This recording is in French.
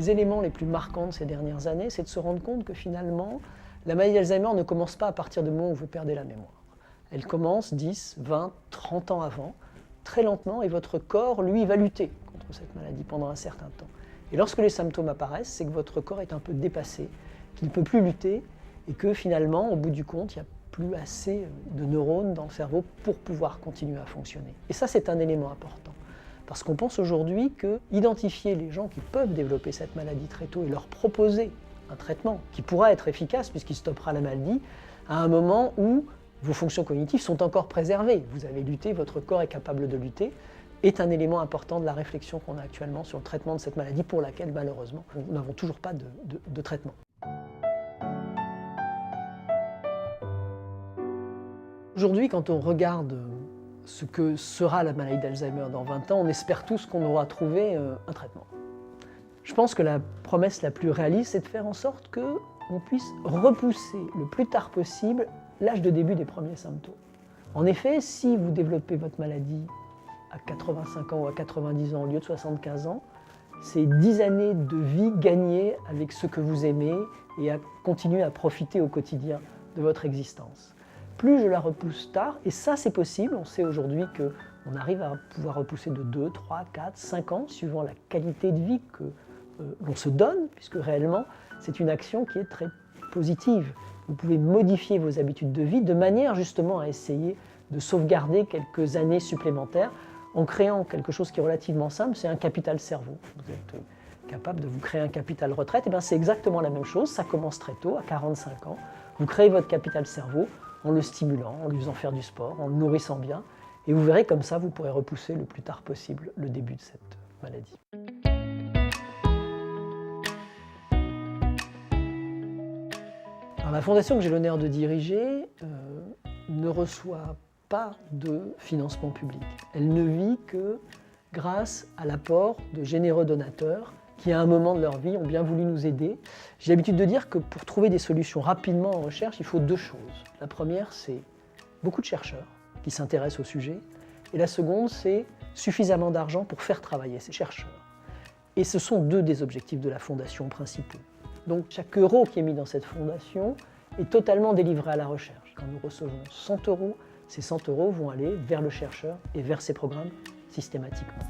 les éléments les plus marquants de ces dernières années, c'est de se rendre compte que finalement, la maladie d'Alzheimer ne commence pas à partir du moment où vous perdez la mémoire. Elle commence 10, 20, 30 ans avant, très lentement, et votre corps, lui, va lutter contre cette maladie pendant un certain temps. Et lorsque les symptômes apparaissent, c'est que votre corps est un peu dépassé, qu'il ne peut plus lutter, et que finalement, au bout du compte, il n'y a plus assez de neurones dans le cerveau pour pouvoir continuer à fonctionner. Et ça, c'est un élément important. Parce qu'on pense aujourd'hui que identifier les gens qui peuvent développer cette maladie très tôt et leur proposer un traitement qui pourra être efficace puisqu'il stoppera la maladie à un moment où vos fonctions cognitives sont encore préservées. Vous avez lutté, votre corps est capable de lutter, est un élément important de la réflexion qu'on a actuellement sur le traitement de cette maladie pour laquelle, malheureusement, nous n'avons toujours pas de traitement. Aujourd'hui, quand on regarde ce que sera la maladie d'Alzheimer dans 20 ans, on espère tous qu'on aura trouvé un traitement. Je pense que la promesse la plus réaliste, c'est de faire en sorte qu'on puisse repousser le plus tard possible l'âge de début des premiers symptômes. En effet, si vous développez votre maladie à 85 ans ou à 90 ans au lieu de 75 ans, c'est 10 années de vie gagnées avec ce que vous aimez et à continuer à profiter au quotidien de votre existence. Plus je la repousse tard, et ça c'est possible, on sait aujourd'hui qu'on arrive à pouvoir repousser de 2, 3, 4, 5 ans, suivant la qualité de vie que l'on se donne, puisque réellement c'est une action qui est très positive. Vous pouvez modifier vos habitudes de vie de manière justement à essayer de sauvegarder quelques années supplémentaires en créant quelque chose qui est relativement simple, c'est un capital cerveau. Vous êtes capable de vous créer un capital retraite, et bien c'est exactement la même chose, ça commence très tôt, à 45 ans. Vous créez votre capital cerveau en le stimulant, en lui faisant faire du sport, en le nourrissant bien, et vous verrez comme ça, vous pourrez repousser le plus tard possible le début de cette maladie. Alors, la fondation que j'ai l'honneur de diriger ne reçoit pas de financement public. Elle ne vit que grâce à l'apport de généreux donateurs qui, à un moment de leur vie, ont bien voulu nous aider. J'ai l'habitude de dire que pour trouver des solutions rapidement en recherche, il faut deux choses. La première, c'est beaucoup de chercheurs qui s'intéressent au sujet. Et la seconde, c'est suffisamment d'argent pour faire travailler ces chercheurs. Et ce sont deux des objectifs de la fondation principaux. Donc chaque euro qui est mis dans cette fondation est totalement délivré à la recherche. Quand nous recevons 100 euros, ces 100 euros vont aller vers le chercheur et vers ses programmes systématiquement.